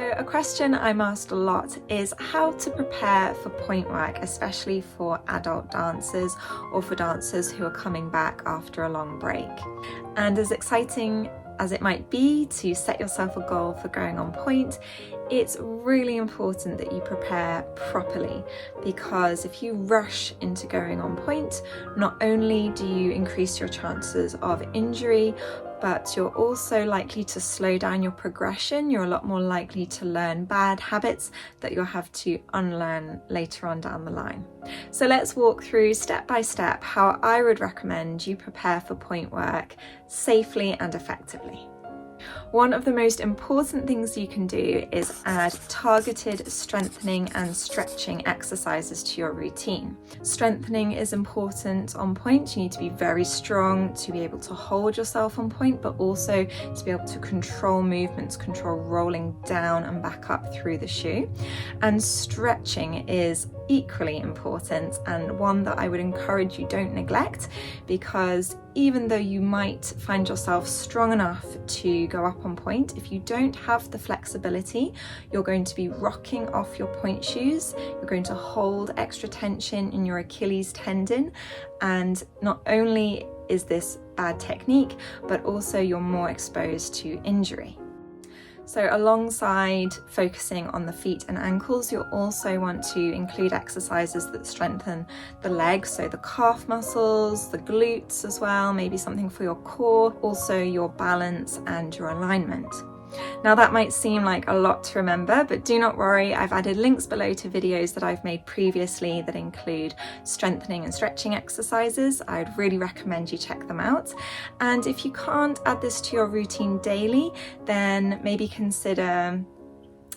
So a question I'm asked a lot is how to prepare for point work, especially for adult dancers or for dancers who are coming back after a long break. And as exciting as it might be to set yourself a goal for going on point, it's really important that you prepare properly, because if you rush into going on point, not only do you increase your chances of injury, but you're also likely to slow down your progression. You're a lot more likely to learn bad habits that you'll have to unlearn later on down the line. So let's walk through step by step how I would recommend you prepare for point work safely and effectively. One of the most important things you can do is add targeted strengthening and stretching exercises to your routine. Strengthening is important on point. You need to be very strong to be able to hold yourself on point, but also to be able to control movements, control rolling down and back up through the shoe. And stretching is equally important, and one that I would encourage you don't neglect, because even though you might find yourself strong enough to go up on point, if you don't have the flexibility, you're going to be rocking off your point shoes, you're going to hold extra tension in your Achilles tendon, and not only is this bad technique, but also you're more exposed to injury. So alongside focusing on the feet and ankles, you'll also want to include exercises that strengthen the legs, so the calf muscles, the glutes as well, maybe something for your core, also your balance and your alignment. Now that might seem like a lot to remember, but do not worry, I've added links below to videos that I've made previously that include strengthening and stretching exercises. I would really recommend you check them out. And if you can't add this to your routine daily, then maybe consider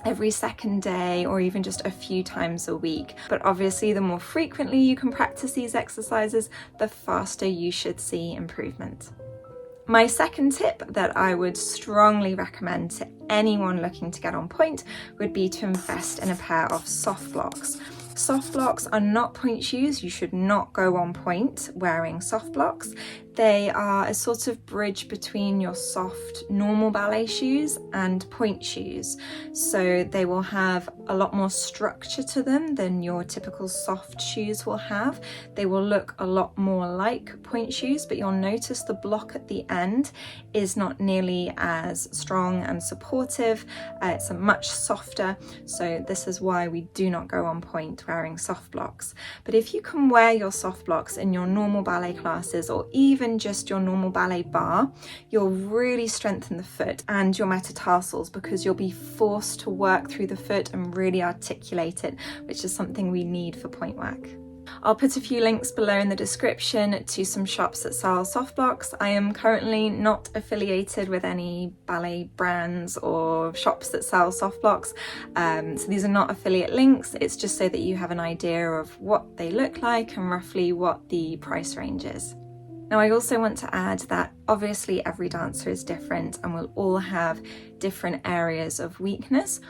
every second day or even just a few times a week. But obviously the more frequently you can practice these exercises, the faster you should see improvement. My second tip that I would strongly recommend to anyone looking to get on point would be to invest in a pair of soft blocks. Soft blocks are not point shoes. You should not go on point wearing soft blocks. They are a sort of bridge between your soft normal ballet shoes and point shoes. So they will have a lot more structure to them than your typical soft shoes will have. They will look a lot more like point shoes, but you'll notice the block at the end is not nearly as strong and supportive. It's much softer. So this is why we do not go on point wearing soft blocks. But if you can wear your soft blocks in your normal ballet classes, or even just your normal ballet barre, you'll really strengthen the foot and your metatarsals, because you'll be forced to work through the foot and really articulate it, which is something we need for point work. I'll put a few links below in the description to some shops that sell soft blocks. I am currently not affiliated with any ballet brands or shops that sell soft blocks, so these are not affiliate links. It's just so that you have an idea of what they look like and roughly what the price range is. Now, I also want to add that obviously every dancer is different and will all have different areas of weakness,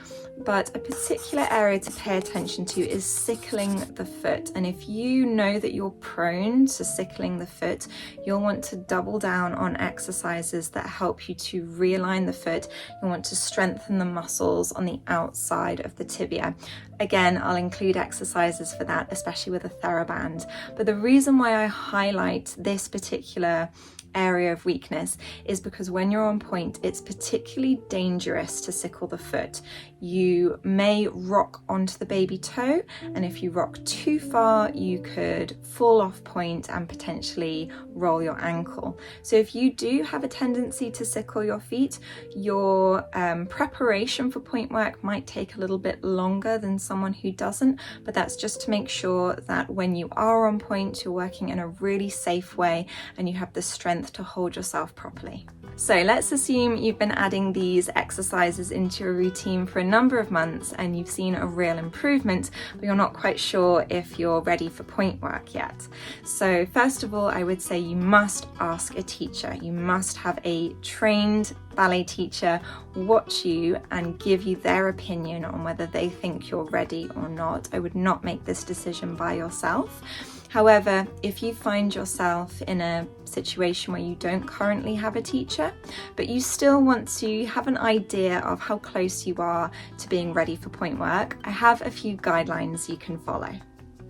but a particular area to pay attention to is sickling the foot. And if you know that you're prone to sickling the foot, you'll want to double down on exercises that help you to realign the foot. You want to strengthen the muscles on the outside of the tibia. Again, I'll include exercises for that, especially with a TheraBand. But the reason why I highlight this particular area of weakness is because when you're on point, it's particularly dangerous to sickle the foot. You may rock onto the baby toe, and if you rock too far, you could fall off point and potentially roll your ankle. So if you do have a tendency to sickle your feet, your preparation for point work might take a little bit longer than someone who doesn't, but that's just to make sure that when you are on point, you're working in a really safe way and you have the strength to hold yourself properly. So let's assume you've been adding these exercises into your routine for a number of months and you've seen a real improvement, but you're not quite sure if you're ready for point work yet. So first of all, I would say you must ask a teacher. You must have a trained ballet teacher watch you and give you their opinion on whether they think you're ready or not. I would not make this decision by yourself. However, if you find yourself in a situation where you don't currently have a teacher, but you still want to have an idea of how close you are to being ready for point work, I have a few guidelines you can follow.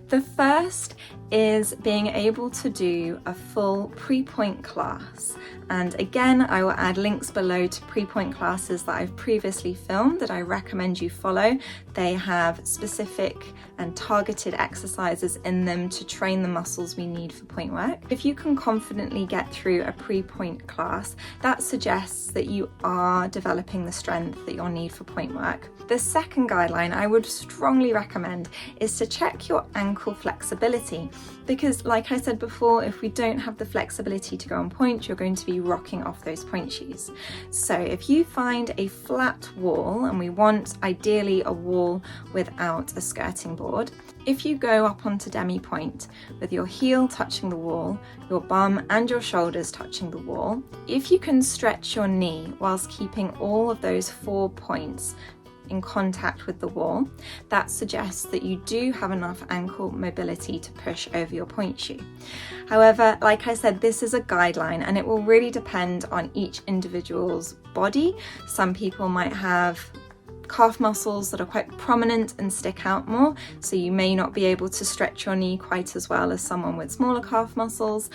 The first is being able to do a full pre-point class. And again, I will add links below to pre-point classes that I've previously filmed that I recommend you follow. They have specific and targeted exercises in them to train the muscles we need for point work. If you can confidently get through a pre-point class, that suggests that you are developing the strength that you'll need for point work. The second guideline I would strongly recommend is to check your ankle flexibility, because like I said before, if we don't have the flexibility to go on point, you're going to be rocking off those point shoes. So if you find a flat wall, and we want ideally a wall without a skirting board, if you go up onto demi-point with your heel touching the wall, your bum and your shoulders touching the wall, if you can stretch your knee whilst keeping all of those 4 points in contact with the wall, that suggests that you do have enough ankle mobility to push over your point shoe. However, like I said, this is a guideline and it will really depend on each individual's body. Some people might have calf muscles that are quite prominent and stick out more, so you may not be able to stretch your knee quite as well as someone with smaller calf muscles.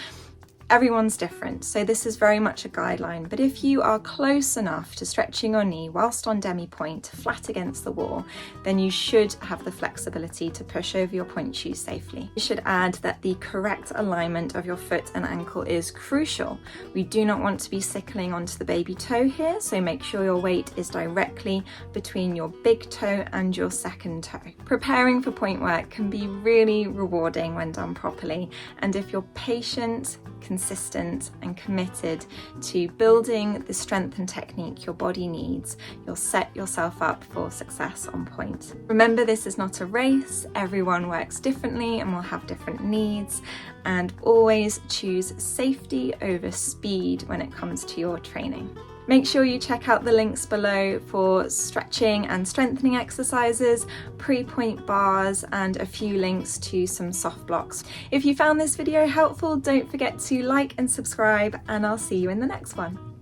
Everyone's different, so this is very much a guideline, but if you are close enough to stretching your knee whilst on demi-point, flat against the wall, then you should have the flexibility to push over your point shoes safely. You should add that the correct alignment of your foot and ankle is crucial. We do not want to be sickling onto the baby toe here, so make sure your weight is directly between your big toe and your second toe. Preparing for point work can be really rewarding when done properly, and if you're patient, consistent and committed to building the strength and technique your body needs, you'll set yourself up for success on point. Remember, this is not a race. Everyone works differently and will have different needs, and always choose safety over speed when it comes to your training. Make sure you check out the links below for stretching and strengthening exercises, pre-point bars, and a few links to some soft blocks. If you found this video helpful, don't forget to like and subscribe, and I'll see you in the next one.